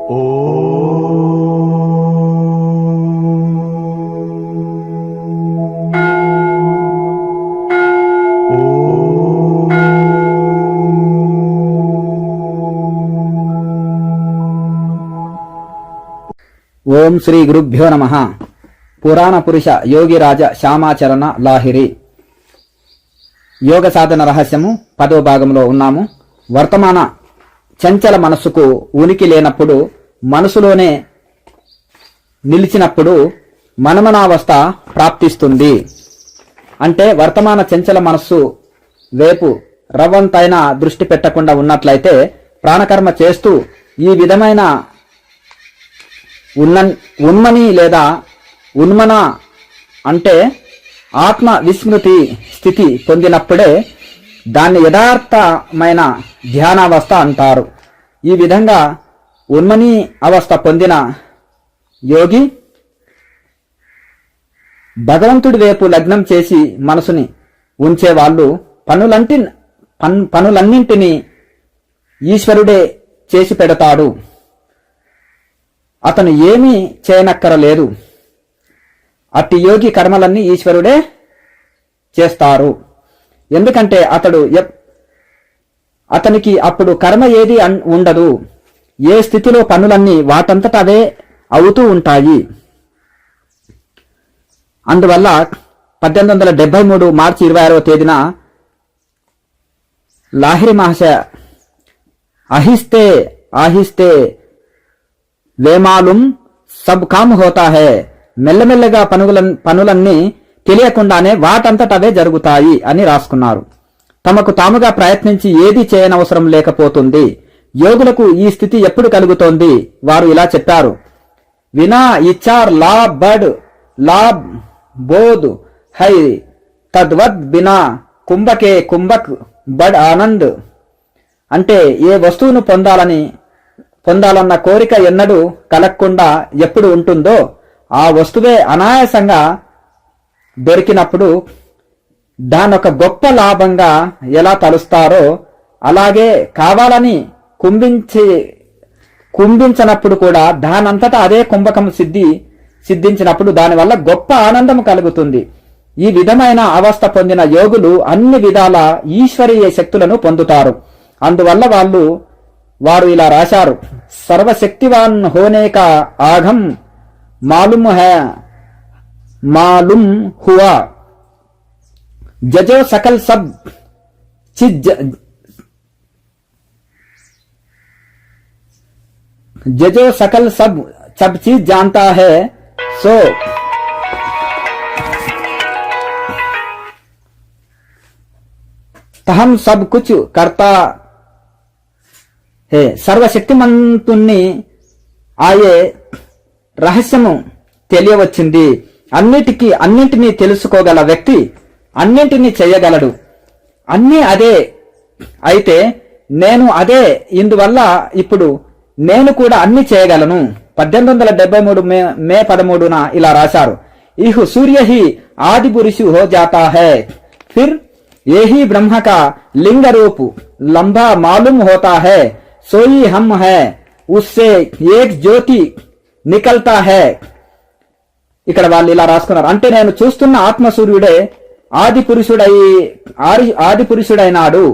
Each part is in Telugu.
ఓం శ్రీ గురుభ్యో నమః. పురాణ పురుష యోగిరాజ శ్యామాచరణ లాహిరి యోగ సాధన రహస్యము 10వ భాగంలో ఉన్నాము. వర్తమాన చంచల మనస్సుకు ఉనికి లేనప్పుడు, మనసులోనే నిలిచినప్పుడు మనమనావస్థ ప్రాప్తిస్తుంది. అంటే వర్తమాన చంచల మనస్సు వైపు రవ్వంతైనా దృష్టి పెట్టకుండా ఉన్నట్లయితే ప్రాణకర్మ చేస్తూ ఈ విధమైన ఉన్మని లేదా ఉన్మన అంటే ఆత్మ విస్మృతి స్థితి పొందినప్పుడే దాన్ని యథార్థమైన ధ్యానావస్థ అంటారు. ఈ విధంగా ఉన్మని అవస్థ పొందిన యోగి భగవంతుడి వైపు లగ్నం చేసి మనసుని ఉంచేవాళ్ళు పనులన్నింటినీ ఈశ్వరుడే చేసి పెడతాడు. అతను ఏమీ చేయనక్కరలేదు. అట్టి యోగి కర్మలన్నీ ఈశ్వరుడే చేస్తారు. ఎందుకంటే అతనికి అప్పుడు కర్మ ఏది ఉండదు. ఏ స్థితిలో పనులన్నీ వాటంతట అవే అవుతూ ఉంటాయి. అందువల్ల 1873 మార్చి 26వ తేదీన లాహిరి మహాశయ ఆహిస్తే ఆహిస్తే వేమాలుం సబ్ కామ్ హోతా హై, మెల్లమెల్లగా పనులన్నీ తెలియకుండానే వాటంతటవే జరుగుతాయి అని రాసుకున్నారు. తమకు తాముగా ప్రయత్నించి ఏది చేయనవసరం లేకపోతుంది. యోగులకు ఈ స్థితి ఎప్పుడు కలుగుతోంది? వారు ఇలా చెప్పారు: వినా ఇచ్చార్ లాభ్ బడ్ లాభ్ బోధ్ హై తద్వద్ బినా కుంభకే కుంభక్ బడ్ ఆనంద్. అంటే ఏ వస్తువును పొందాలన్న కోరిక ఎన్నడూ కలగకుండా ఎప్పుడు ఉంటుందో ఆ వస్తువే అనాయాసంగా దొరికినప్పుడు దానొక గొప్ప లాభంగా ఎలా తలుస్తారో, అలాగే కావాలని కుంభించనప్పుడు కూడా దానంతటా అదే కుంభకం సిద్ధించినప్పుడు దానివల్ల గొప్ప ఆనందం కలుగుతుంది. ఈ విధమైన అవస్థ పొందిన యోగులు అన్ని విధాల ఈశ్వరీయ శక్తులను పొందుతారు. అందువల్ల వారు ఇలా రాశారు: సర్వశక్తివాన్ హోనే కా ఆఘం మాలూమ్ హువా, జజో సకల్ సబ్ चीज जानता है, सो तहम सब कुछ करता है. సర్వశక్తిమంతుణ్ణి ఆయే రహస్యము తెలియవచ్చింది. అన్నింటినీ తెలుసుకోగల వ్యక్తి అన్నింటినీ చేయగలడు. అన్నీ అదే అయితే నేను అదే. ఇందువల్ల ఇప్పుడు నేను కూడా అన్ని చేయగలను. 1873 మే 13న ఇలా రాశారు: ఇహు సూర్య హి ఆది పురుషు హో జాతా హై, ఫిర్ యహీ బ్రహ్మ కా లింగ రూప్ లంబా మాలూమ్ హోతా హై, సోయి హమ్ హై, ఉస్సే ఏక్ జ్యోతి నికల్తా హై. ఇక్కడ వాళ్ళు ఇలా రాసుకున్నారు: అంటే నేను చూస్తున్న ఆత్మ సూర్యుడే ఆది పురుషుడైనాడు.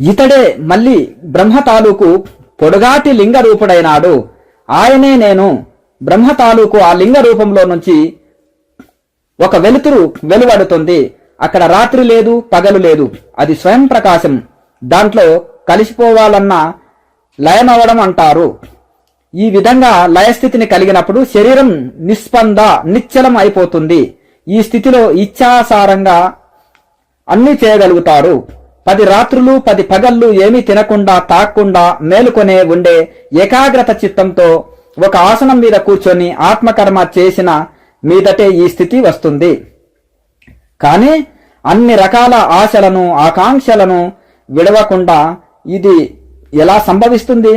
ఇతడే మళ్ళీ బ్రహ్మ తాలూకు పొడుగాటి లింగ రూపుడైనాడు. ఆయనే నేను. బ్రహ్మ తాలూకు ఆ లింగ రూపంలో నుంచి ఒక వెలుతురు వెలువడుతుంది. అక్కడ రాత్రి లేదు, పగలు లేదు. అది స్వయం ప్రకాశం. దాంట్లో కలిసిపోవాలన్న లయమవడం అంటారు. ఈ విధంగా లయస్థితిని కలిగినప్పుడు శరీరం నిశ్చలం అయిపోతుంది. ఈ స్థితిలో ఇచ్ఛాసారంగా అన్ని చేయగలుగుతారు. 10 రాత్రులు 10 పగళ్ళు ఏమీ తినకుండా తాక్కుండా మేలుకొనే ఉండే ఏకాగ్రత చిత్తంతో ఒక ఆసనం మీద కూర్చొని ఆత్మకర్మ చేసిన మీదటే ఈ స్థితి వస్తుంది. కానీ అన్ని రకాల ఆశలను ఆకాంక్షలను విడవకుండా ఇది ఎలా సంభవిస్తుంది?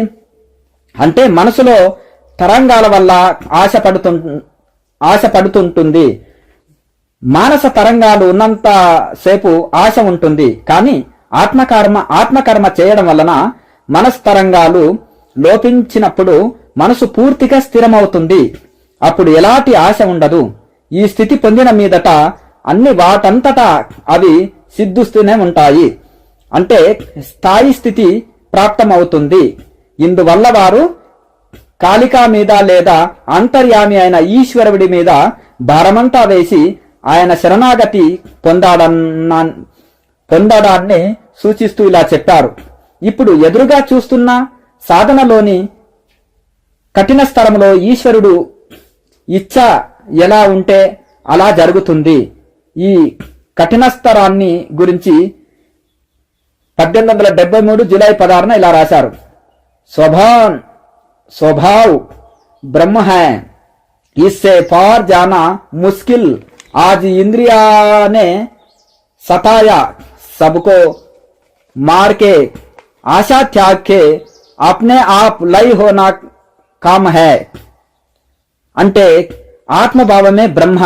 అంటే మనసులో తరంగాల వల్ల ఆశ పడుతుంటుంది. మానస తరంగాలు ఉన్నంత సేపు ఆశ ఉంటుంది. కానీ ఆత్మకర్మ చేయడం వలన మనస్తరంగాలు లోపించినప్పుడు మనసు పూర్తిగా స్థిరమవుతుంది. అప్పుడు ఎలాంటి ఆశ ఉండదు. ఈ స్థితి పొందిన మీదట అన్ని వాటంతటా అవి సిద్ధిస్తూనే ఉంటాయి. అంటే స్థాయి స్థితి ప్రాప్తమవుతుంది. ఇందువల్ల వారు కాళికా మీద లేదా అంతర్యామి అయిన ఈశ్వరుడి మీద భారమంతా వేసి ఆయన శరణాగతి పొందడాన్ని సూచిస్తూ ఇలా చెప్పారు. ఇప్పుడు ఎదురుగా చూస్తున్న సాధనలోని కఠిన స్థలంలో ఈశ్వరుడు ఇచ్ఛ ఎలా ఉంటే అలా జరుగుతుంది. ఈ కఠిన స్థరాన్ని గురించి 1873 జూలై 16న ఇలా రాశారు. स्वभाव ब्रह्म है, इससे पार जाना मुश्किल. आज इंद्रिया ने सताया, सबको मार के आशा त्याग के अपने आप लय होना काम है. అంటే ఆత్మభావమే బ్రహ్మ.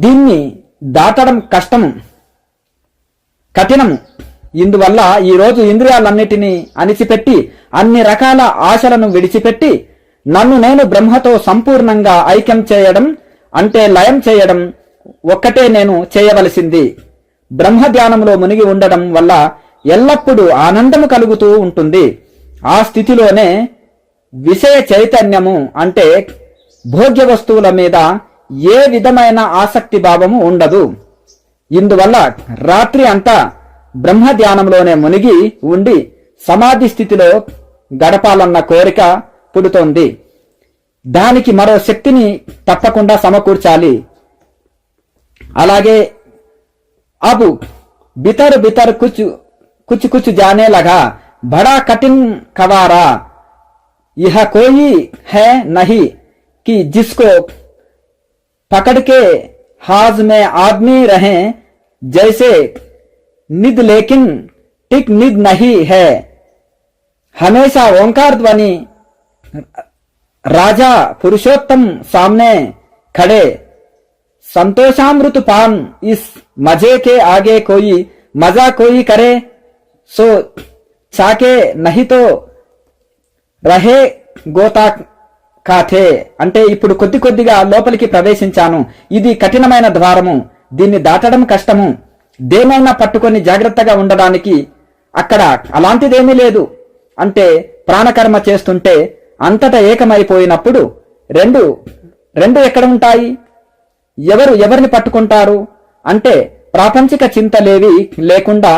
దీన్ని దాటడం కఠినము. ఇందువల్ల ఈ రోజు ఇంద్రియాలన్నిటినీ అణిచిపెట్టి అన్ని రకాల ఆశలను విడిచిపెట్టి నన్ను నేను బ్రహ్మతో సంపూర్ణంగా ఐక్యం చేయడం అంటే లయం చేయడం ఒక్కటే నేను చేయవలసింది. బ్రహ్మ ధ్యానంలో మునిగి ఉండడం వల్ల ఎల్లప్పుడూ ఆనందము కలుగుతూ ఉంటుంది. ఆ స్థితిలోనే విషయ చైతన్యము అంటే భోగ్య వస్తువుల మీద ఏ విధమైన ఆసక్తి భావము ఉండదు. ఇందువల్ల రాత్రి అంతా బ్రహ్మ ధ్యానంలోనే మునిగి ఉండి సమాధి స్థితిలో గడపాలన్న కోరిక పుడుతోంది. దానికి మరో శక్తిని తప్పకుండా సమకూర్చాలి. అలాగే అబు బితర్ బితర్ కుచ్ కుచ్ జానే లగా బడా కఠిన్ కవారా यह कोई है नहीं कि जिसको पकड़ के हाज में आदमी रहे, जैसे निद लेकिन टिक निद नहीं है. हमेशा ओंकार ध्वनि राजा पुरुषोत्तम सामने खड़े, संतोषामृत पान इस मजे के आगे कोई मजा कोई करे सो चाके नहीं तो రహే గోతా కాథే. అంటే ఇప్పుడు కొద్ది కొద్దిగా లోపలికి ప్రవేశించాను. ఇది కఠినమైన ద్వారము. దీన్ని దాటడం కష్టము. దేనైనా పట్టుకొని జాగ్రత్తగా ఉండడానికి అక్కడ అలాంటిదేమీ లేదు. అంటే ప్రాణకర్మ చేస్తుంటే అంతటా ఏకమైపోయినప్పుడు రెండు ఎక్కడ ఉంటాయి? ఎవరిని పట్టుకుంటారు? అంటే ప్రాపంచిక చింతలేవి లేకుండా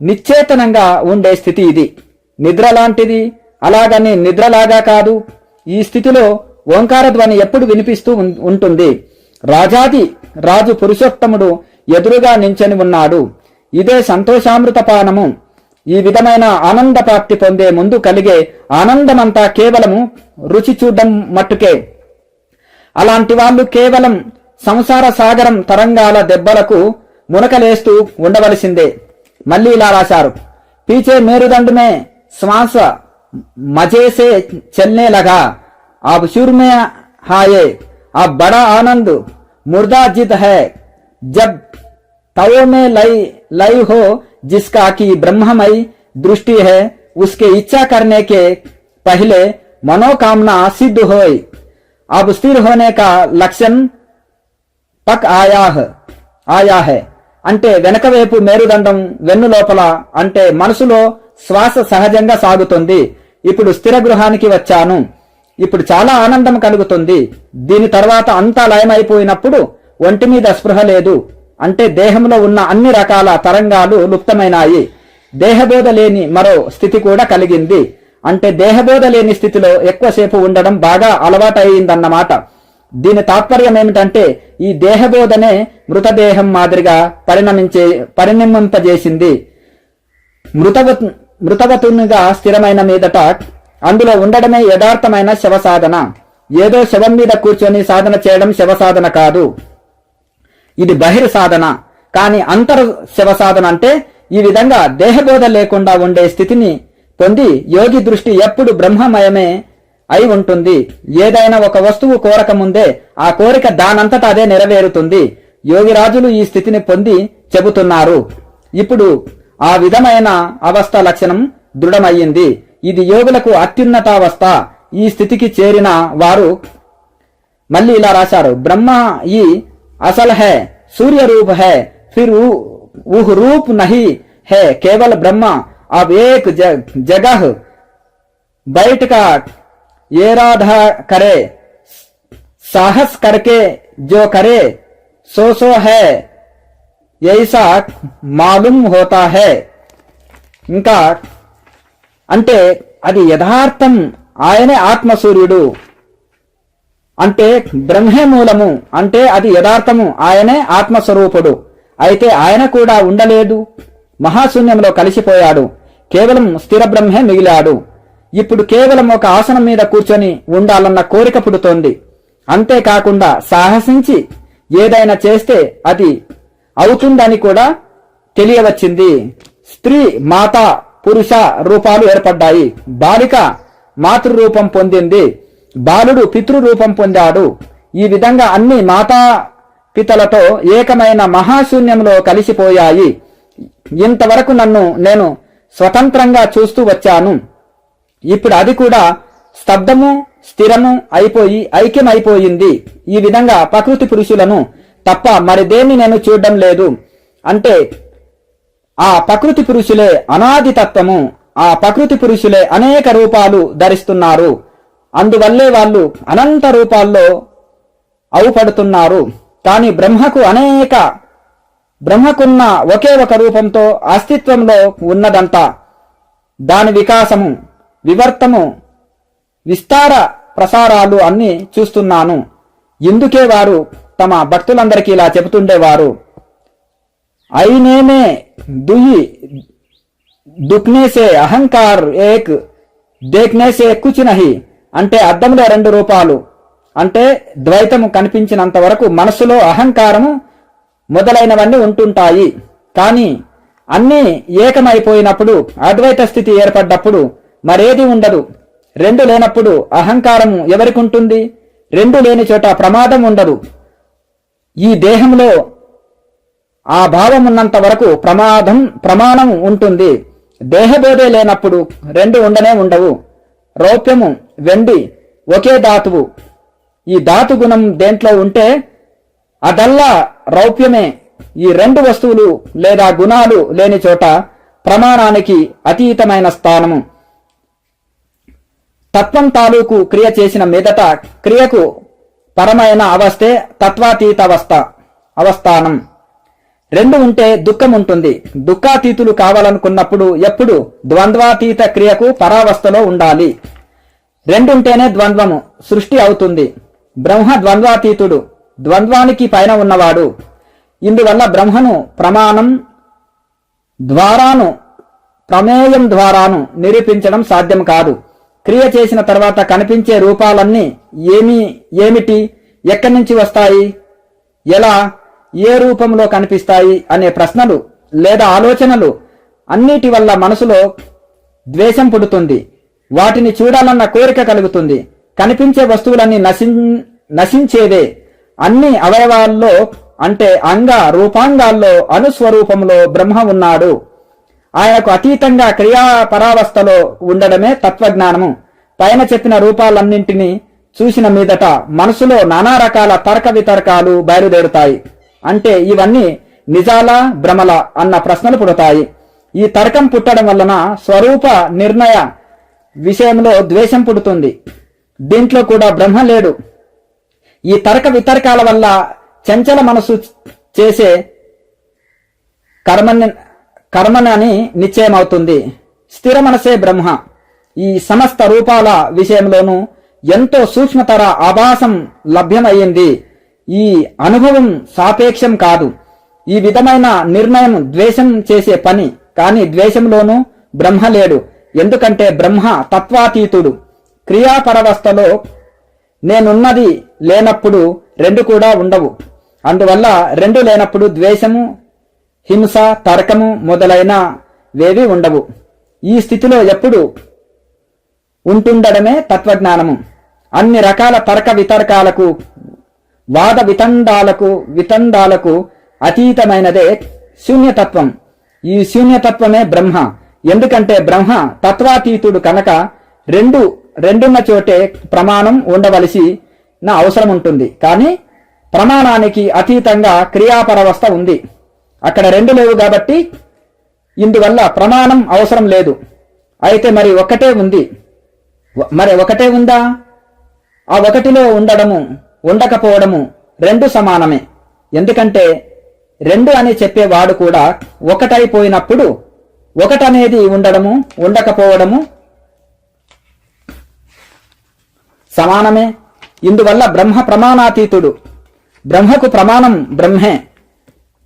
నిశ్చేతనంగా ఉండే స్థితి ఇది. నిద్ర లాంటిది. అలాగని నిద్రలాగా కాదు. ఈ స్థితిలో ఓంకార ధ్వని ఎప్పుడు వినిపిస్తూ ఉంటుంది. రాజాది రాజు పురుషోత్తముడు ఎదురుగా నించని ఉన్నాడు. ఇదే సంతోషామృత పానము. ఈ విధమైన ఆనంద ప్రాప్తి పొందే ముందు కలిగే ఆనందమంతా కేవలము రుచి చూడడం మట్టుకే. అలాంటి వాళ్ళు కేవలం సంసార సాగరం తరంగాల దెబ్బలకు మునకలేస్తూ ఉండవలసిందే. మళ్ళీ ఇలా రాశారు. పీచే మేరుదండ మే శ్వాస मजे से चलने लगा, अब शुरू में हाये, अब बड़ा आनंद मुर्दा जिद है. जब तवो में लय हो जिसका की ब्रह्ममय दृष्टि है, उसके इच्छा करने के पहले मनोकामना सिद्ध होए. अब स्थिर होने का लक्षण पक आया है. అంటే వెనక వైపు మేరుదండం వెన్ను లోపల అంటే మనసులో శ్వాస సహజంగా సాగుతుంది. ఇప్పుడు స్థిర గృహానికి వచ్చాను. ఇప్పుడు చాలా ఆనందం కలుగుతుంది. దీని తర్వాత అంతా లయమైపోయినప్పుడు ఒంటి మీద స్పృహ లేదు. అంటే దేహంలో ఉన్న అన్ని రకాల తరంగాలు లుప్తమైనాయి. దేహబోధ లేని మరో స్థితి కూడా కలిగింది. అంటే దేహబోధ లేని స్థితిలో ఎక్కువసేపు ఉండడం బాగా అలవాటయిందన్నమాట. దీని తాత్పర్యం ఏమిటంటే ఈ దేహబోధనే మృతదేహం మాదిరిగా పరిణమింపజేసింది. మృతవతునిగా స్థిరమైన మీదట అందులో ఉండడమే యథార్థమైన శవ సాధన. ఏదో శవం మీద కూర్చొని సాధన చేయడం శవ సాధన కాదు. ఇది బహిర్ సాధన. కానీ అంతర్ శవ సాధన అంటే ఈ విధంగా దేహబోధ లేకుండా ఉండే స్థితిని పొంది యోగి దృష్టి ఎప్పుడు బ్రహ్మమయమే అయి ఉంటుంది. ఏదైనా ఒక వస్తువు కోరక ముందే ఆ కోరిక దానంతటా అదే నెరవేరుతుంది. యోగిరాజులు ఈ స్థితిని పొంది చెబుతున్నారు. ఇప్పుడు ఆ విధమైన అవస్థ లక్షణం దృఢమయ్యింది. ఇది యోగులకు అత్యున్నతావస్థ. ఈ స్థితికి చేరిన వారు మళ్ళీ ఇలా రాశారు, బ్రహ్మ ఈ అసల్ హై, सूर्य रूप है, फिर वह रूप नहीं है, केवल ब्रह्मा अब एक जगह बैठ कर इरादा करे, साहस करके जो करे सो है, ऐसा मालूम होता है. ఇంకా అంటే అది యథార్థం, ఆయనే ఆత్మసూర్యుడు, అంటే బ్రహ్మే మూలము, అంటే అది యథార్థము, ఆయనే ఆత్మస్వరూపుడు. అయితే ఆయన కూడా ఉండలేదు, మహాశూన్యంలో కలిసిపోయాడు, కేవలం స్థిర బ్రహ్మే మిగిలాడు. ఇప్పుడు కేవలం ఒక ఆసనం మీద కూర్చొని ఉండాలన్న కోరిక పుడుతోంది. అంతేకాకుండా సాహసించి ఏదైనా చేస్తే అది అవుతుందని కూడా తెలియవచ్చింది. స్త్రీ మాత పురుష రూపాలు ఏర్పడ్డాయి. బాలిక మాతృరూపం పొందింది, బాలుడు పితృరూపం పొందాడు. ఈ విధంగా అన్ని మాతా పితలతో ఏకమైన మహాశూన్యంలో కలిసిపోయాయి. ఇంతవరకు నేను స్వతంత్రంగా చూస్తూ వచ్చాను. ఇప్పుడు అది కూడా స్తబ్దము స్థిరము అయిపోయి ఐక్యమైపోయింది. ఈ విధంగా ప్రకృతి పురుషులను తప్ప మరి దేన్ని నేను చూడడం లేదు. అంటే ఆ ప్రకృతి పురుషులే అనాది తత్వము, ఆ ప్రకృతి పురుషులే అనేక రూపాలు ధరిస్తున్నారు. అందువల్లే వాళ్ళు అనంత రూపాల్లో అవుపడుతున్నారు. కానీ బ్రహ్మకున్న ఒకే ఒక రూపంతో అస్తిత్వంలో ఉన్నదంతా, దాని వికాసము వివర్తము విస్తార ప్రసారాలు అన్ని చూస్తున్నాను. ఇందుకే వారు తమ భక్తులందరికీ ఇలా చెబుతుండేవారు, ఐనేమే దుయి దుక్నేసే అహంకార్ ఏక్ దేఖ్నేసే కుచ్ నహి. అంటే అద్దంలో రెండు రూపాలు, అంటే ద్వైతము కనిపించినంత వరకు మనస్సులో అహంకారము మొదలైనవన్నీ ఉంటుంటాయి. కానీ అన్నీ ఏకమైపోయినప్పుడు, అద్వైత స్థితి ఏర్పడ్డప్పుడు మరేది ఉండదు. రెండు లేనప్పుడు అహంకారము ఎవరికి ఉంటుంది? రెండు లేని చోట ప్రమాదం ఉండదు. ఈ దేహంలో ఆ భావం ఉన్నంత వరకు ప్రమాణం ఉంటుంది. దేహభేదే లేనప్పుడు రెండు ఉండనే ఉండవు. రౌప్యము వెండి ఒకే ధాతువు. ఈ ధాతు గుణం దేంట్లో ఉంటే అదల్లా రౌప్యమే. ఈ రెండు వస్తువులు లేదా గుణాలు లేని చోట ప్రమాణానికి అతీతమైన స్థానము. తత్వం తాలూకు క్రియ చేసిన మీదట క్రియకు పరమైన అవస్థే తత్వాతీత అవస్థానం. రెండు ఉంటే దుఃఖం ఉంటుంది. దుఃఖాతీతులు కావాలనుకున్నప్పుడు ఎప్పుడు ద్వంద్వాతీత క్రియకు పరావస్థలో ఉండాలి. రెండుంటేనే ద్వంద్వము సృష్టి అవుతుంది. బ్రహ్మ ద్వంద్వాతీతుడు, ద్వంద్వానికి పైన ఉన్నవాడు. ఇందువల్ల బ్రహ్మను ప్రమాణం ద్వారాను ప్రమేయం ద్వారాను నిరూపించడం సాధ్యం కాదు. క్రియ చేసిన తర్వాత కనిపించే రూపాలన్నీ ఏమిటి, ఎక్కడి నుంచి వస్తాయి, ఎలా, ఏ రూపంలో కనిపిస్తాయి అనే ప్రశ్నలు లేదా ఆలోచనలు అన్నిటి వల్ల మనసులో ద్వేషం పుడుతుంది. వాటిని చూడాలన్న కోరిక కలుగుతుంది. కనిపించే వస్తువులన్నీ నశించేదే. అన్ని అవయవాల్లో అంటే అంగ రూపాంగాల్లో అనుస్వరూపంలో బ్రహ్మ ఉన్నాడు. ఆయనకు అతీతంగా క్రియాపరావస్థలో ఉండడమే తత్వజ్ఞానము. పైన చెప్పిన రూపాలన్నింటినీ చూసిన మీదట మనసులో నానా రకాల తర్క వితర్కాలు బయలుదేరుతాయి. అంటే ఇవన్నీ నిజాలా భ్రమల అన్న ప్రశ్నలు పుడతాయి. ఈ తర్కం పుట్టడం వలన స్వరూప నిర్ణయ విషయంలో ద్వేషం పుడుతుంది. దీంట్లో కూడా బ్రహ్మ లేడు. ఈ తర్క వితర్కాల వల్ల చంచల మనసు చేసే కర్మని నిశ్చయమవుతుంది. స్థిర మనసే బ్రహ్మ. ఈ సమస్త రూపాల విషయంలోనూ ఎంతో సూక్ష్మతర ఆభాసం లభ్యమయ్యింది. ఈ అనుభవం సాపేక్షం కాదు. ఈ విధమైన నిర్ణయం ద్వేషం చేసే పని. కానీ ద్వేషంలోనూ బ్రహ్మ లేడు. ఎందుకంటే బ్రహ్మ తత్వాతీతుడు. క్రియాపరవస్థలో నేనున్నది లేనప్పుడు రెండు కూడా ఉండవు. అందువల్ల రెండు లేనప్పుడు ద్వేషము, హింస, తర్కము మొదలైనవేవి ఉండవు. ఈ స్థితిలో ఎప్పుడు ఉంటుండడమే తత్వజ్ఞానము. అన్ని రకాల తర్క వితర్కాలకు, వాద వితండాలకు అతీతమైనదే శూన్యతత్వం. ఈ శూన్యతత్వమే బ్రహ్మ. ఎందుకంటే బ్రహ్మ తత్వాతీతుడు కనుక రెండున్న చోటే ప్రమాణం ఉండవలసిన అవసరం ఉంటుంది. కానీ ప్రమాణానికి అతీతంగా క్రియాపరవస్థ ఉంది. అక్కడ రెండు లేవు కాబట్టి ఇందువల్ల ప్రమాణం అవసరం లేదు. అయితే మరి ఒకటే ఉంది. మరి ఒకటే ఉందా? ఆ ఒకటిలో ఉండడము ఉండకపోవడము రెండు సమానమే. ఎందుకంటే రెండు అని చెప్పేవాడు కూడా ఒకటైపోయినప్పుడు ఒకటనేది ఉండడము ఉండకపోవడము సమానమే. ఇందువల్ల బ్రహ్మ ప్రమాణాతీతుడు. బ్రహ్మకు ప్రమాణం బ్రహ్మే.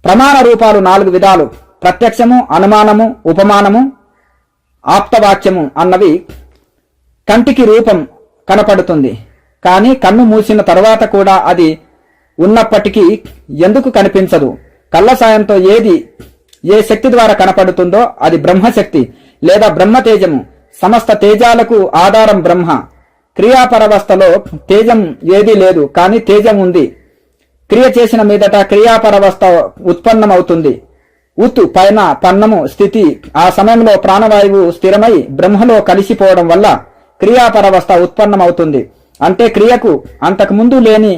ప్రమాణ రూపాలు 4 విధాలు: ప్రత్యక్షము, అనుమానము, ఉపమానము, ఆప్తవాక్యము అన్నవి. కంటికి రూపం కనపడుతుంది, కానీ కన్ను మూసిన తరువాత కూడా అది ఉన్నప్పటికీ ఎందుకు కనిపించదు? కళ్ళ సాయంతో ఏ శక్తి ద్వారా కనపడుతుందో అది బ్రహ్మశక్తి లేదా బ్రహ్మతేజము. సమస్త తేజాలకు ఆధారం బ్రహ్మ. క్రియాపరవస్థలో తేజం ఏదీ లేదు, కానీ తేజం ఉంది. క్రియ చేసిన మీదట క్రియాపరవస్థ ఉత్పన్నమవుతుంది. పైన పన్నము స్థితి. ఆ సమయంలో ప్రాణవాయువు స్థిరమై బ్రహ్మలో కలిసిపోవడం వల్ల క్రియాపరవస్థ ఉత్పన్నమవుతుంది. అంటే క్రియకు అంతకు ముందు లేని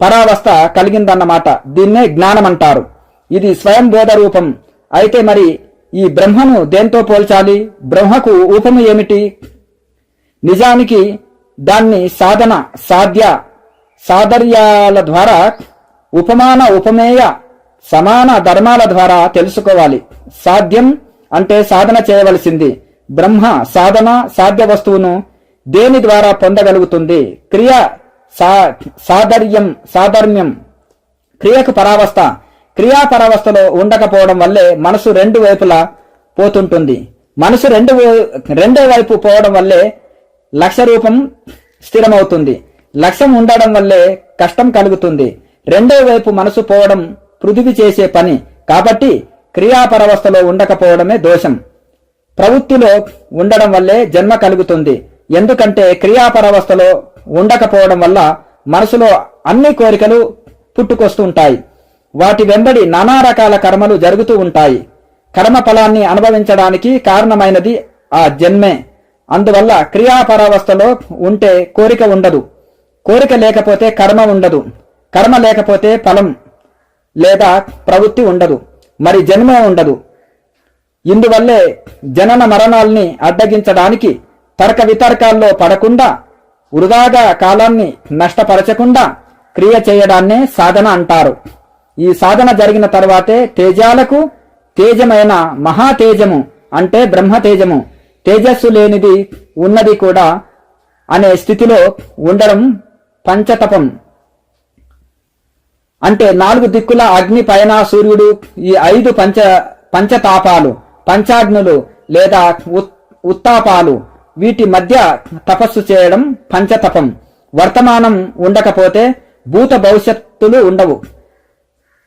పరావస్థ కలిగిందన్నమాట. దీన్నే జ్ఞానం అంటారు. ఇది స్వయం బోధ రూపం. అయితే మరి ఈ బ్రహ్మను దేంతో పోల్చాలి? బ్రహ్మకు ఊపము ఏమిటి? నిజానికి దాన్ని సాధన, సాధర్యాల ద్వారా, ఉపమాన, ఉపమేయ, సమాన ధర్మాల ద్వారా తెలుసుకోవాలి. సాధ్యం అంటే సాధన చేయవలసింది. బ్రహ్మ సాధన సాధ్య వస్తువును దేని ద్వారా పొందగలుగుతుంది? క్రియ సాధర్మ్యం. క్రియకు పరావస్థ. క్రియాపరావస్థలో ఉండకపోవడం వల్లే మనసు రెండు వైపులా పోతుంటుంది. మనసు రెండో వైపు పోవడం వల్లే లక్ష్య రూపం స్థిరమవుతుంది. లక్ష్యం ఉండడం వల్లే కష్టం కలుగుతుంది. రెండో వైపు మనసు పోవడం పృథివీ చేసే పని. కాబట్టి క్రియాపరవస్థలో ఉండకపోవడమే దోషం. ప్రవృత్తిలో ఉండడం వల్లే జన్మ కలుగుతుంది. ఎందుకంటే క్రియాపరవస్థలో ఉండకపోవడం వల్ల మనసులో అన్ని కోరికలు పుట్టుకొస్తుంటాయి. వాటి వెంబడి నానా రకాల కర్మలు జరుగుతూ ఉంటాయి. కర్మ ఫలాన్ని అనుభవించడానికి కారణమైనది ఆ జన్మే. అందువల్ల క్రియాపరావస్థలో ఉంటే కోరిక ఉండదు. కోరిక లేకపోతే కర్మ ఉండదు. కర్మ లేకపోతే ఫలం లేదా ప్రవృత్తి ఉండదు. మరి జన్మే ఉండదు. ఇందువల్లే జనన మరణాల్ని అడ్డగించడానికి తర్క వితర్కాల్లో పడకుండా, వృధాగా కాలాన్ని నష్టపరచకుండా క్రియ చేయడాన్నే సాధన అంటారు. ఈ సాధన జరిగిన తర్వాతే తేజాలకు తేజమైన మహాతేజము అంటే బ్రహ్మతేజము, తేజస్సు లేనిది ఉన్నది కూడా అనే స్థితిలో ఉండడం పంచతపం. అంటే 4 దిక్కుల అగ్ని, పైన సూర్యుడు, ఈ 5 పంచతాపాలు, పంచాగ్నులు లేదా ఉత్తాపాలు, వీటి మధ్య తపస్సు చేయడం పంచతపం. వర్తమానం ఉండకపోతే భూత భవిష్యత్తులు ఉండవు.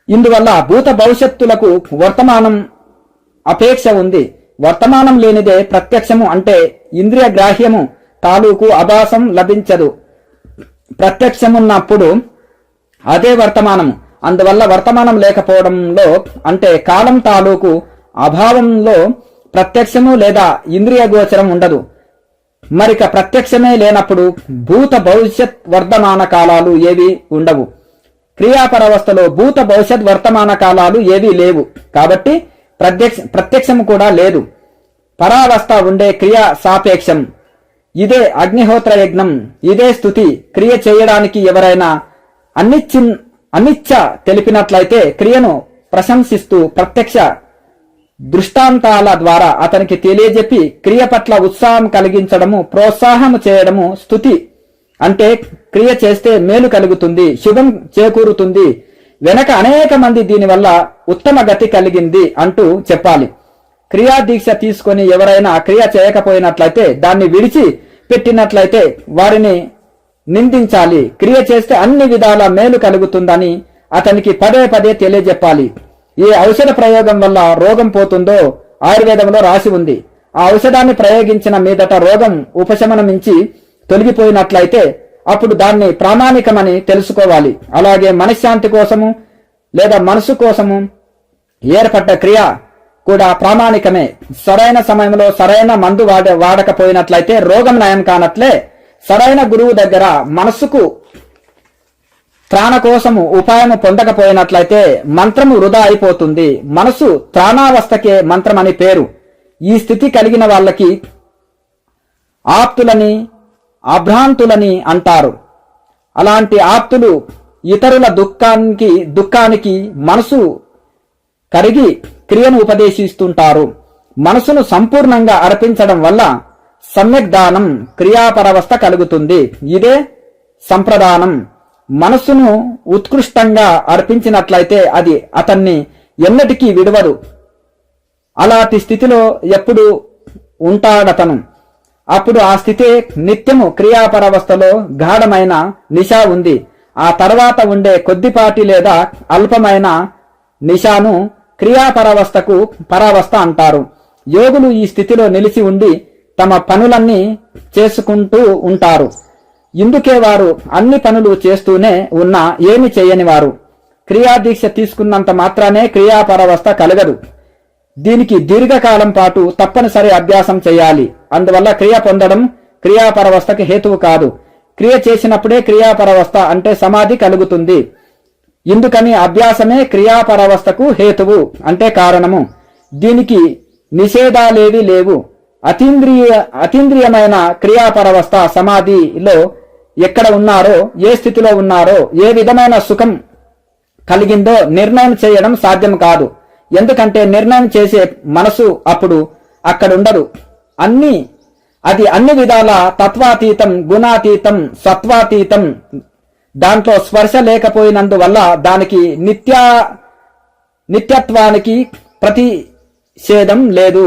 ఇందువల్ల భూత భవిష్యత్తులకు వర్తమానం అపేక్ష ఉంది. వర్తమానం లేనిదే ప్రత్యక్షము అంటే ఇంద్రియ గ్రాహ్యము తాలూకు అభాసం లభించదు. ప్రత్యక్షమున్నప్పుడు అదే వర్తమానము. అందువల్ల వర్తమానం లేకపోవడంలో అంటే కాలం తాలూకు అభావంలో ప్రత్యక్షము లేదా ఇంద్రియ గోచరం ఉండదు. మరిక ప్రత్యక్షమే లేనప్పుడు భూత భవిష్యత్ వర్తమాన కాలాలు ఏవి ఉండవు. క్రియాపరవస్థలో భూత భవిష్యత్ వర్తమాన కాలాలు ఏవీ లేవు. కాబట్టి ప్రత్యక్షము కూడా లేదు. పరావస్థ ఉండే క్రియ సాపేక్షం. ఇదే అగ్నిహోత్ర యజ్ఞం. ఇదే స్థుతి. క్రియ చేయడానికి ఎవరైనా అనిచ్ఛ తెలిపినట్లయితే క్రియను ప్రశంసిస్తూ ప్రత్యక్ష దృష్టాంతాల ద్వారా అతనికి తెలియజెప్పి క్రియ పట్ల ఉత్సాహం కలిగించడము, ప్రోత్సాహము చేయడము స్థుతి. అంటే క్రియ చేస్తే మేలు కలుగుతుంది, శుభం చేకూరుతుంది, వెనక అనేక మంది దీనివల్ల ఉత్తమ గతి కలిగింది అంటూ చెప్పాలి. క్రియా దీక్ష తీసుకొని ఎవరైనా క్రియ చేయకపోయినట్లయితే, దాన్ని విడిచి పెట్టినట్లయితే వారిని నిందించాలి. క్రియ చేస్తే అన్ని విధాల మేలు కలుగుతుందని అతనికి పదే పదే తెలియజెప్పాలి. ఏ ఔషధ ప్రయోగం వల్ల రోగం పోతుందో ఆయుర్వేదంలో రాసి ఉంది. ఆ ఔషధాన్ని ప్రయోగించిన మీదట రోగం ఉపశమనమించి తొలగిపోయినట్లయితే అప్పుడు దాన్ని ప్రామాణికమని తెలుసుకోవాలి. అలాగే మనశ్శాంతి కోసము లేదా మనసు కోసము ఏర్పడ్డ క్రియ కూడా ప్రామాణికమే. సరైన సమయంలో సరైన మందు వాడకపోయినట్లయితే రోగం నయం కానట్లే సరైన గురువు దగ్గర మనస్సుకు త్రాణ కోసము ఉపాయము పొందకపోయినట్లయితే మంత్రము వృధా అయిపోతుంది. మనసు త్రాణావస్థకే మంత్రం అని పేరు. ఈ స్థితి కలిగిన వాళ్ళకి ఆప్తులని అభ్రాంతులని అంటారు. అలాంటి ఆప్తులు ఇతరుల దుఃఖానికి మనసు కరిగి క్రియను ఉపదేశిస్తుంటారు. మనసును సంపూర్ణంగా అర్పించడం వల్ల సమ్యక్ దానం క్రియాపరవస్థ కలుగుతుంది. ఇదే సంప్రదానం. మనస్సును ఉత్కృష్టంగా అర్పించినట్లయితే అది అతన్ని ఎన్నటికీ విడవదు. అలాంటి స్థితిలో ఎప్పుడు ఉంటాడతను. అప్పుడు ఆ స్థితే నిత్యము క్రియాపరవస్థలో గాఢమైన నిశా ఉంది. ఆ తర్వాత ఉండే కొద్దిపాటి లేదా అల్పమైన నిశాను క్రియాపరవస్థకు పరావస్థ అంటారు. యోగులు ఈ స్థితిలో నిలిచి ఉండి తమ పనులన్నీ చేసుకుంటూ ఉంటారు. ఇందుకే వారు అన్ని పనులు చేస్తూనే ఉన్నా ఏమి చేయని వారు. క్రియాదీక్ష తీసుకున్నంత మాత్రానే క్రియాపరవస్థ కలగదు. దీనికి దీర్ఘకాలం పాటు తప్పనిసరి అభ్యాసం చేయాలి. అందువల్ల క్రియ పొందడం క్రియాపరవస్థకి హేతువు కాదు. క్రియ చేసినప్పుడే క్రియాపరవస్థ అంటే సమాధి కలుగుతుంది. ఇందుకని అభ్యాసమే క్రియాపరవస్థకు హేతువు అంటే కారణము. దీనికి నిషేధాలేవి లేవు. అతీంద్రియమైన క్రియాపరవస్థ సమాధిలో ఎక్కడ ఉన్నారో, ఏ స్థితిలో ఉన్నారో, ఏ విధమైన సుఖం కలిగిందో నిర్ణయం చేయడం సాధ్యం కాదు. ఎందుకంటే నిర్ణయం చేసే మనసు అప్పుడు అక్కడుండదు. అది అన్ని విధాల తత్వాతీతం, గుణాతీతం, సత్వాతీతం. దాంట్లో స్పర్శ లేకపోయినందువల్ల దానికి నిత్యత్వానికి ప్రతిషేధం లేదు.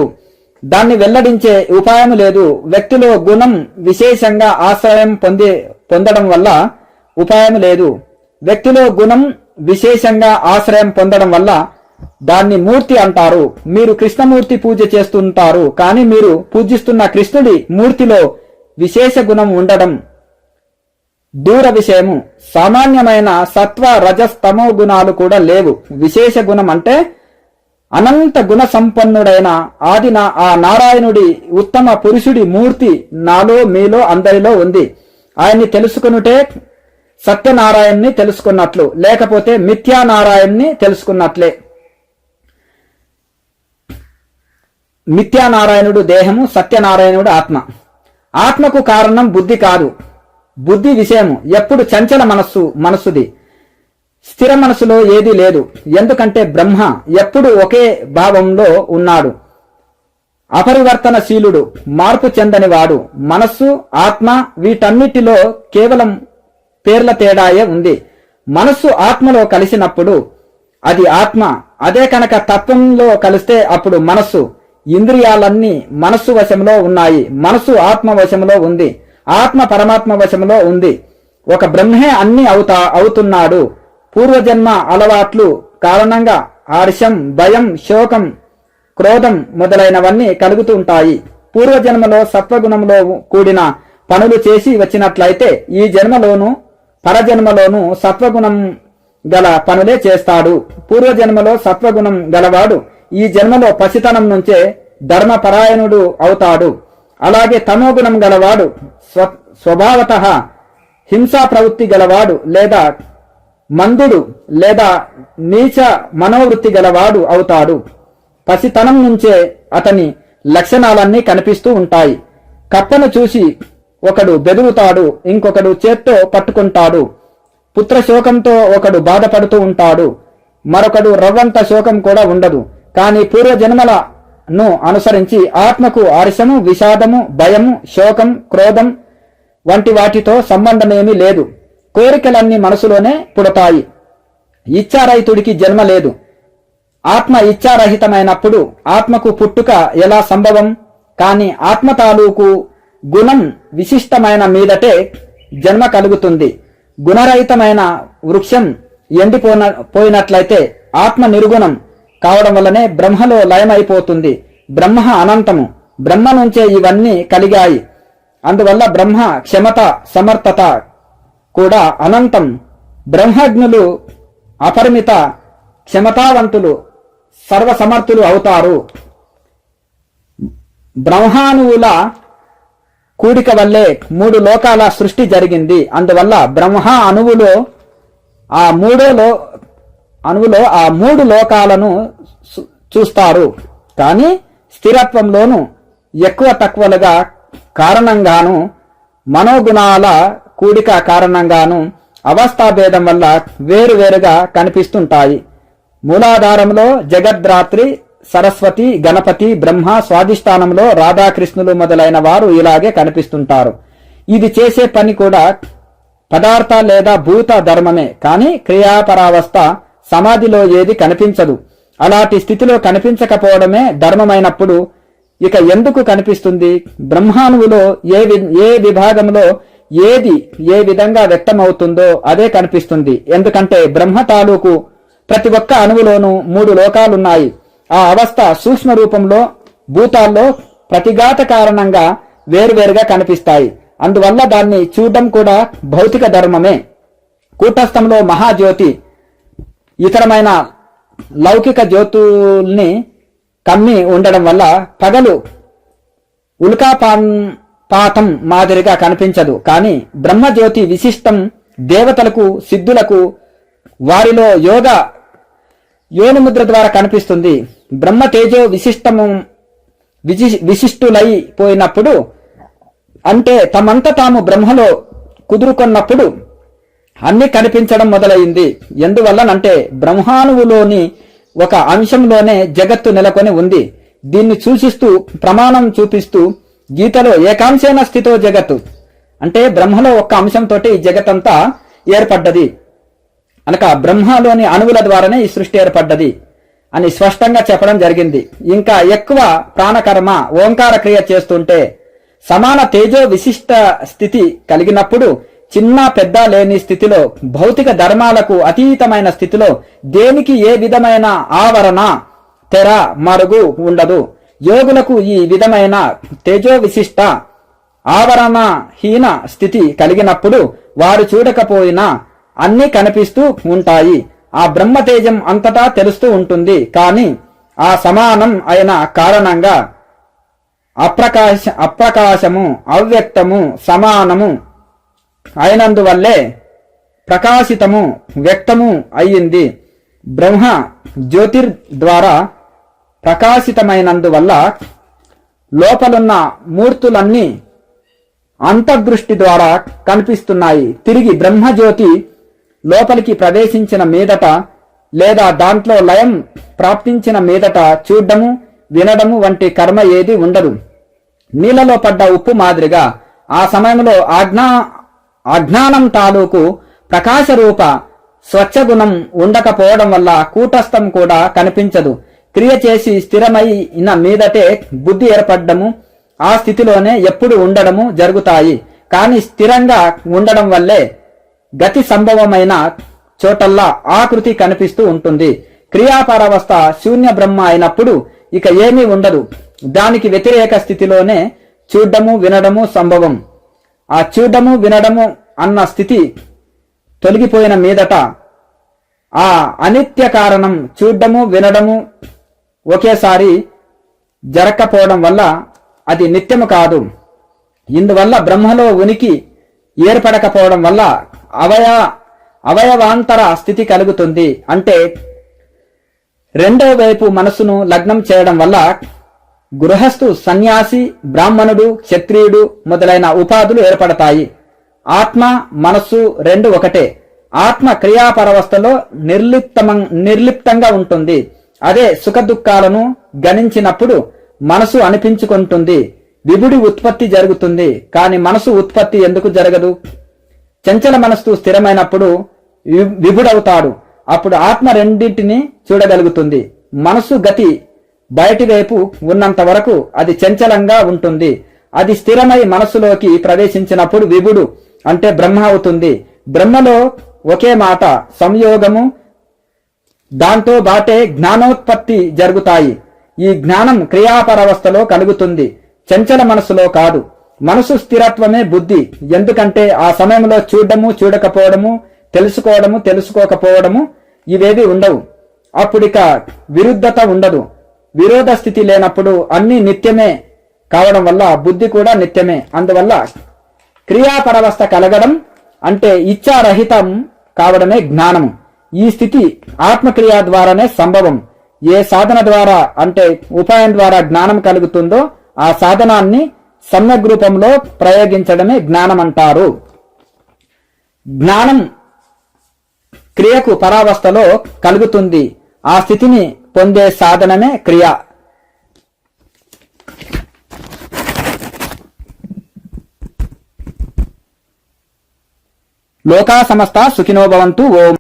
దాన్ని వెల్లడించే ఉపాయం లేదు. వ్యక్తిలో గుణం విశేషంగా ఆశ్రయం పొందడం వల్ల ఉపాయం లేదు. వ్యక్తిలో గుణం విశేషంగా ఆశ్రయం పొందడం వల్ల దాన్ని మూర్తి అంటారు. మీరు కృష్ణమూర్తి పూజ చేస్తుంటారు, కానీ మీరు పూజిస్తున్న కృష్ణుడి మూర్తిలో విశేష గుణం ఉండడం దూర విషయము. సామాన్యమైన సత్వ రజస్తమో గుణాలు కూడా లేవు. విశేష గుణం అంటే అనంత గుణ సంపన్నుడైన ఆ నారాయణుడి ఉత్తమ పురుషుడి మూర్తి నాలో మీలో అందరిలో ఉంది. ఆయన్ని తెలుసుకునుటే సత్యనారాయణ్ణి తెలుసుకున్నట్లు, లేకపోతే మిథ్యానారాయణ్ణి తెలుసుకున్నట్లే. మిథ్యానారాయణుడు దేహము, సత్యనారాయణుడు ఆత్మ. ఆత్మకు కారణం బుద్ధి కాదు, బుద్ధి విషయము. ఎప్పుడు చంచల మనస్సుది. స్థిర మనసులో ఏదీ లేదు. ఎందుకంటే బ్రహ్మ ఎప్పుడు ఒకే భావంలో ఉన్నాడు. అపరివర్తనశీలుడు, మార్పు చెందని వాడు. మనస్సు, ఆత్మ వీటన్నిటిలో కేవలం పేర్ల తేడాయే ఉంది. మనస్సు ఆత్మలో కలిసినప్పుడు అది ఆత్మ. అదే కనుక తత్వంలో కలిస్తే అప్పుడు మనస్సు. ఇంద్రియాలన్నీ మనస్సు వశంలో ఉన్నాయి. మనస్సు ఆత్మ వశంలో ఉంది. ఆత్మ పరమాత్మ వశంలో ఉంది. ఒక బ్రహ్మే అన్ని అవుతున్నాడు. పూర్వజన్మ అలవాట్లు కారణంగా హర్షం, భయం, శోకం, క్రోధం మొదలైనవన్నీ కలుగుతుంటాయి. పూర్వజన్మలో సత్వగుణంలో కూడిన పనులు చేసి వచ్చినట్లయితే ఈ జన్మలోను పరజన్మలోను సత్వగుణం గల పనులే చేస్తాడు. పూర్వజన్మలో సత్వగుణం గలవాడు ఈ జన్మలో పసితనం నుంచే ధర్మపరాయణుడు అవుతాడు. అలాగే తమోగుణం గలవాడు స్వభావత హింసా ప్రవృత్తి గలవాడు, లేదా మందుడు, లేదా నీచ మనోవృత్తి గలవాడు అవుతాడు. పసితనం నుంచే అతని లక్షణాలన్నీ కనిపిస్తూ ఉంటాయి. కప్పను చూసి ఒకడు బెదురుతాడు, ఇంకొకడు చేత్తో పట్టుకుంటాడు. పుత్రశోకంతో ఒకడు బాధపడుతూ ఉంటాడు, మరొకడు రవ్వంత శోకం కూడా ఉండదు. కానీ పూర్వజన్మలను అనుసరించి ఆత్మకు హర్షము, విషాదము, భయము, శోకం, క్రోధం వంటి వాటితో సంబంధమేమీ లేదు. కోరికలన్నీ మనసులోనే పుడతాయి. ఇచ్చారహితుడికి జన్మ లేదు. ఆత్మ ఇచ్చారహితమైనప్పుడు ఆత్మకు పుట్టుక ఎలా సంభవం? కానీ ఆత్మ తాలూకు గుణం విశిష్టమైన మీదటే జన్మ కలుగుతుంది. గుణరహితమైన వృక్షం ఎండిపోయినట్లయితే ఆత్మ నిర్గుణం కావడం వల్లనే బ్రహ్మలో లయమైపోతుంది. బ్రహ్మ అనంతము. బ్రహ్మ నుంచే ఇవన్నీ కలిగాయి. అందువల్ల బ్రహ్మ క్షమత, సమర్థత కూడా అనంతం. బ్రహ్మజ్ఞులు అపరిమిత క్షమతావంతులు, సర్వసమర్థులు అవుతారు. బ్రహ్మాణువుల కూడిక వల్లే 3 లోకాల సృష్టి జరిగింది. అందువల్ల బ్రహ్మ అణువులో ఆ 3 లోకాలను చూస్తారు. కానీ స్థిరత్వంలోను ఎక్కువ తక్కువలుగా కారణంగాను, మనోగుణాల కూడిక కారణంగాను, అవస్థాభేదం వల్ల వేరువేరుగా కనిపిస్తుంటాయి. మూలాధారంలో జగద్రాత్రి, సరస్వతి, గణపతి, బ్రహ్మ, స్వాధిష్టానంలో రాధాకృష్ణులు మొదలైన వారు ఇలాగే కనిపిస్తుంటారు. ఇది చేసే పని కూడా పదార్థ లేదా భూత ధర్మమే. కానీ క్రియాపరావస్థ సమాధిలో ఏది కనిపించదు. అలాంటి స్థితిలో కనిపించకపోవడమే ధర్మమైనప్పుడు ఇక ఎందుకు కనిపిస్తుంది? బ్రహ్మాణువులో ఏ విభాగంలో ఏది ఏ విధంగా వ్యక్తమవుతుందో అదే కనిపిస్తుంది. ఎందుకంటే బ్రహ్మ తాలూకు ప్రతి ఒక్క అణువులోనూ 3 లోకాలున్నాయి. ఆ అవస్థ సూక్ష్మ రూపంలో భూతాల్లో ప్రతిఘాత కారణంగా వేరువేరుగా కనిపిస్తాయి. అందువల్ల దాన్ని చూడడం కూడా భౌతిక ధర్మమే. కూటస్థంలో మహాజ్యోతి ఇతరమైన లౌకిక జ్యోతుల్ని కమ్మి ఉండడం వల్ల పగలు ఉల్కాపాతం మాదిరిగా కనిపించదు. కానీ బ్రహ్మజ్యోతి విశిష్టం దేవతలకు, సిద్ధులకు వారిలో యోనిముద్ర ద్వారా కనిపిస్తుంది. బ్రహ్మ తేజో విశిష్టులైపోయినప్పుడు, అంటే తమంత తాము బ్రహ్మలో కుదురుకొన్నప్పుడు అన్ని కనిపించడం మొదలైంది. ఎందువల్లనంటే బ్రహ్మాణువులోని ఒక అంశంలోనే జగత్తు నెలకొని ఉంది. దీన్ని సూచిస్తూ ప్రమాణం చూపిస్తూ గీతలో ఏకాంశేన స్థితో జగత్తు అంటే బ్రహ్మలో ఒక్క అంశంతో ఈ జగత్తంతా ఏర్పడ్డది అనక బ్రహ్మలోని అణువుల ద్వారానే ఈ సృష్టి ఏర్పడ్డది అని స్పష్టంగా చెప్పడం జరిగింది. ఇంకా ఎక్కువ ప్రాణకర్మ ఓంకార క్రియ చేస్తుంటే సమాన తేజో విశిష్ట స్థితి కలిగినప్పుడు చిన్న పెద్ద లేని స్థితిలో భౌతిక ధర్మాలకు అతీతమైన స్థితిలో దేనికి ఏ విధమైన ఆవరణ, తెర, మరుగు ఉండదు. యోగులకు ఈ విధమైన తేజో విశిష్ట ఆవరణహీన స్థితి కలిగినప్పుడు వారు చూడకపోయినా అన్ని కనిపిస్తూ ఉంటాయి. ఆ బ్రహ్మతేజం అంతటా తెలుస్తూ ఉంటుంది. కానీ ఆ సమానం అయిన కారణంగా అప్రకాశము, అవ్యక్తము, సమానము అయినందువల్లే ప్రకాశితము, వ్యక్తము అయ్యింది. బ్రహ్మ జ్యోతిర్ ద్వారా ప్రకాశితమైనందువల్ల లోపలున్న మూర్తులన్నీ అంతర్దృష్టి ద్వారా కనిపిస్తున్నాయి. తిరిగి బ్రహ్మజ్యోతి లోపలికి ప్రవేశించిన మీదట లేదా దాంట్లో లయం ప్రాప్తించిన మీదట చూడ్డము, వినడము వంటి కర్మ ఏది ఉండదు. నీళ్లలో పడ్డ ఉప్పు మాదిరిగా ఆ సమయంలో అజ్ఞానం తాలూకు ప్రకాశరూప స్వచ్ఛగుణం ఉండకపోవడం వల్ల కూటస్థం కూడా కనిపించదు. క్రియ చేసి స్థిరమైన మీదటే బుద్ధి ఏర్పడము, ఆ స్థితిలోనే ఎప్పుడు ఉండడము జరుగుతాయి. కానీ స్థిరంగా ఉండడం వల్లే గతి సంభవమైన చోటల్లా ఆకృతి కనిపిస్తూ ఉంటుంది. క్రియాపరావస్థ శూన్య బ్రహ్మ అయినప్పుడు ఇక ఏమీ ఉండదు. దానికి వ్యతిరేక స్థితిలోనే చూడ్డము, వినడము సంభవం. ఆ చూడము, వినడము అన్న స్థితి తొలగిపోయిన మీదట ఆ అనిత్య కారణం చూడ్డము, వినడము ఒకేసారి జరగకపోవడం వల్ల అది నిత్యము కాదు. ఇందువల్ల బ్రహ్మలో ఉనికి ఏర్పడకపోవడం వల్ల అవయవాంతర స్థితి కలుగుతుంది. అంటే రెండో వైపు మనసును లగ్నం చేయడం వల్ల గృహస్థు, సన్యాసి, బ్రాహ్మణుడు, క్షత్రియుడు మొదలైన ఉపాధులు ఏర్పడతాయి. ఆత్మ, మనస్సు రెండు ఒకటే. ఆత్మ క్రియాపరవస్థలో నిర్లిప్తంగా ఉంటుంది. అదే సుఖదుఖాలను గణించినప్పుడు మనసు అనిపించుకుంటుంది. విభుడి ఉత్పత్తి జరుగుతుంది. కాని మనసు ఉత్పత్తి ఎందుకు జరగదు? చంచల మనస్సు స్థిరమైనప్పుడు విభుడవుతాడు. అప్పుడు ఆత్మ రెండింటిని చూడగలుగుతుంది. మనసు గతి బయటి వైపు ఉన్నంత వరకు అది చంచలంగా ఉంటుంది. అది స్థిరమై మనస్సులోకి ప్రవేశించినప్పుడు విభుడు అంటే బ్రహ్మ అవుతుంది. బ్రహ్మలో ఒకే మాట సంయోగము, దాంతో బాటే జ్ఞానోత్పత్తి జరుగుతాయి. ఈ జ్ఞానం క్రియాపరవస్థలో కలుగుతుంది, చంచల మనసులో కాదు. మనసు స్థిరత్వమే బుద్ధి. ఎందుకంటే ఆ సమయంలో చూడడము, చూడకపోవడము, తెలుసుకోవడము, తెలుసుకోకపోవడము ఇవేవి ఉండవు. అప్పుడిక విరుద్ధత ఉండదు. విరోధ స్థితి లేనప్పుడు అన్ని నిత్యమే కావడం వల్ల బుద్ధి కూడా నిత్యమే. అందువల్ల క్రియాపరవస్థ కలగడం అంటే ఇచ్ఛారహితం కావడమే జ్ఞానము. ఈ స్థితి ఆత్మక్రియ ద్వారానే సంభవం. ఏ సాధన ద్వారా అంటే ఉపాయం ద్వారా జ్ఞానం కలుగుతుందో ఆ సాధనాన్ని సమ్యక్ రూపంలో ప్రయోగించడమే జ్ఞానం అంటారు. జ్ఞానం క్రియకు పరావస్థలో కలుగుతుంది. ఆ స్థితిని పొందే సాధనమే క్రియ. లోకా సమస్త సుఖినో భవంతు. ఓం.